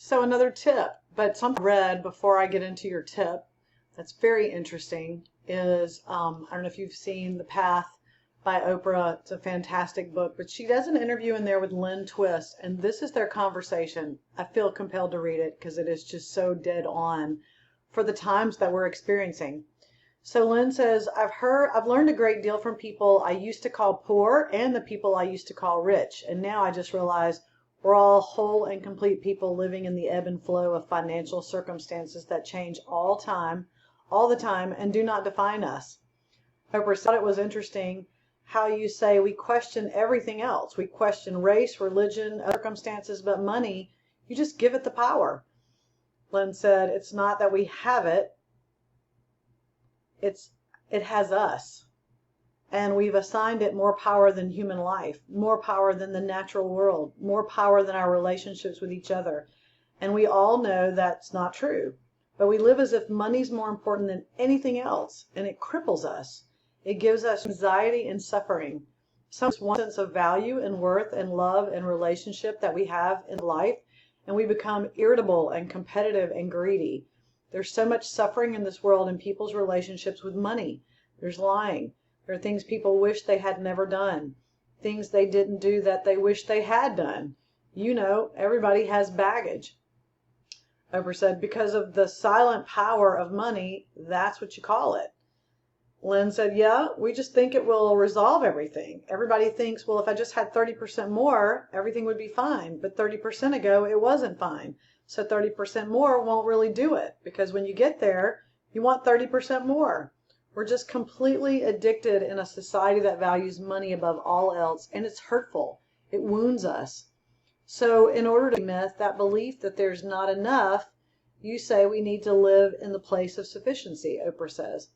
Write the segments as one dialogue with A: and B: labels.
A: So another tip, but something I read before I get into your tip that's very interesting is, I don't know if you've seen The Path by Oprah. It's a fantastic book, but she does an interview in there with Lynn Twist, and this is their conversation. I feel compelled to read it because it is just so dead on for the times that we're experiencing. So Lynn says, I've learned a great deal from people I used to call poor and the people I used to call rich. And now I just realize we're all whole and complete people living in the ebb and flow of financial circumstances that change all the time, and do not define us. Oprah thought it was interesting how you say we question everything else. We question race, religion, circumstances, but money, you just give it the power. Lynn said, it's not that we have it, it has us. And we've assigned it more power than human life, more power than the natural world, more power than our relationships with each other. And we all know that's not true. But we live as if money's more important than anything else, and it cripples us. It gives us anxiety and suffering. Some one sense of value and worth and love and relationship that we have in life, and we become irritable and competitive and greedy. There's so much suffering in this world in people's relationships with money. There's lying. There are things people wish they had never done. Things they didn't do that they wish they had done. You know, everybody has baggage. Oprah said, because of the silent power of money, that's what you call it. Lynn said, yeah, we just think it will resolve everything. Everybody thinks, well, if I just had 30% more, everything would be fine. But 30% ago, it wasn't fine. So 30% more won't really do it, because when you get there, you want 30% more. We're just completely addicted in a society that values money above all else, and it's hurtful. It wounds us. So in order to myth that belief that there's not enough, you say we need to live in the place of sufficiency, Oprah says.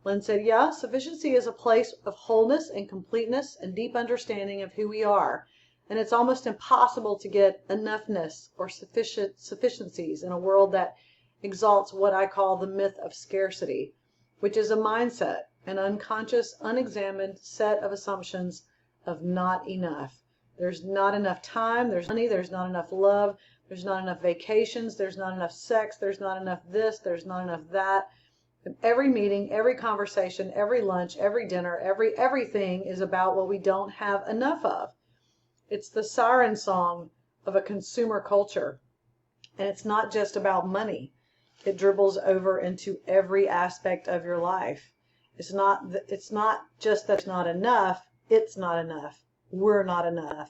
A: Lynn said, yeah, sufficiency is a place of wholeness and completeness and deep understanding of who we are. And it's almost impossible to get enoughness or sufficiencies in a world that exalts what I call the myth of scarcity, which is a mindset, an unconscious, unexamined set of assumptions of not enough. There's not enough time, there's money, there's not enough love, there's not enough vacations, there's not enough sex, there's not enough this, there's not enough that. And every meeting, every conversation, every lunch, every dinner, everything is about what we don't have enough of. It's the siren song of a consumer culture. And it's not just about money. It dribbles over into every aspect of your life. It's not just that it's not enough, it's not enough. We're not enough.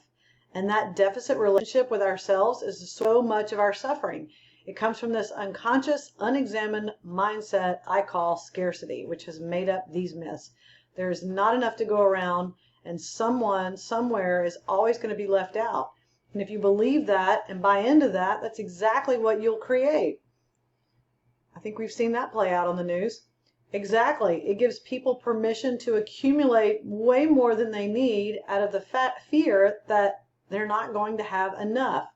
A: And that deficit relationship with ourselves is so much of our suffering. It comes from this unconscious, unexamined mindset I call scarcity, which has made up these myths. There's not enough to go around, and someone, somewhere is always going to be left out. And if you believe that and buy into that, that's exactly what you'll create. I think we've seen that play out on the news. Exactly. It gives people permission to accumulate way more than they need out of the fear that they're not going to have enough.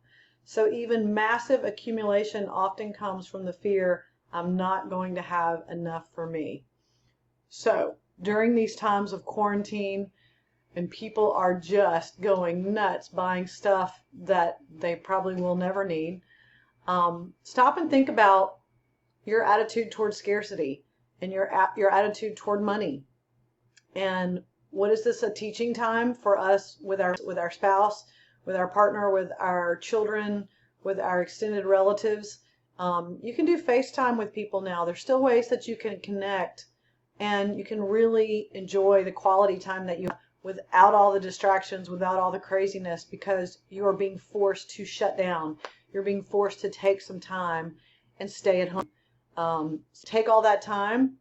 A: So even massive accumulation often comes from the fear I'm not going to have enough for me. So during these times of quarantine, and people are just going nuts buying stuff that they probably will never need, stop and think about your attitude toward scarcity and your attitude toward money. And what is this a teaching time for us with our spouse, with our partner, with our children, with our extended relatives? You can do FaceTime with people now. There's still ways that you can connect, and you can really enjoy the quality time that you have without all the distractions, without all the craziness, because you are being forced to shut down. You're being forced to take some time and stay at home. Take all that time,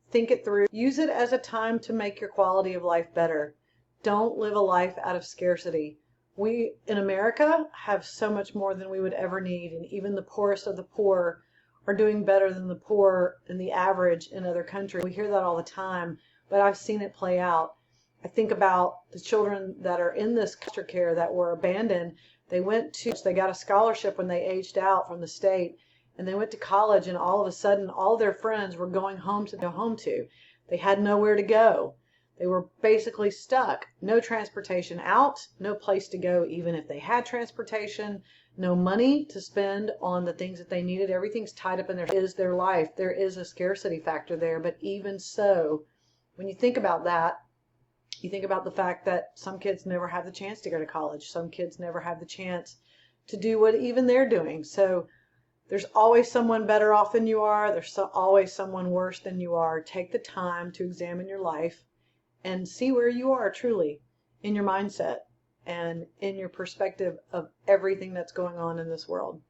A: think it through, use it as a time to make your quality of life better. Don't live a life out of scarcity. We in America have so much more than we would ever need, and even the poorest of the poor are doing better than the poor and the average in other countries. We hear that all the time, but I've seen it play out. I think about the children that are in this foster care that were abandoned. They got a scholarship when they aged out from the state, and they went to college, and all of a sudden all their friends were going home to go home to. They had nowhere to go. They were basically stuck. No transportation out, no place to go even if they had transportation, no money to spend on the things that they needed. Everything's tied up in their life. There is a scarcity factor there, but even so, when you think about that, you think about the fact that some kids never have the chance to go to college. Some kids never have the chance to do what even they're doing. So there's always someone better off than you are. There's always someone worse than you are. Take the time to examine your life and see where you are truly in your mindset and in your perspective of everything that's going on in this world.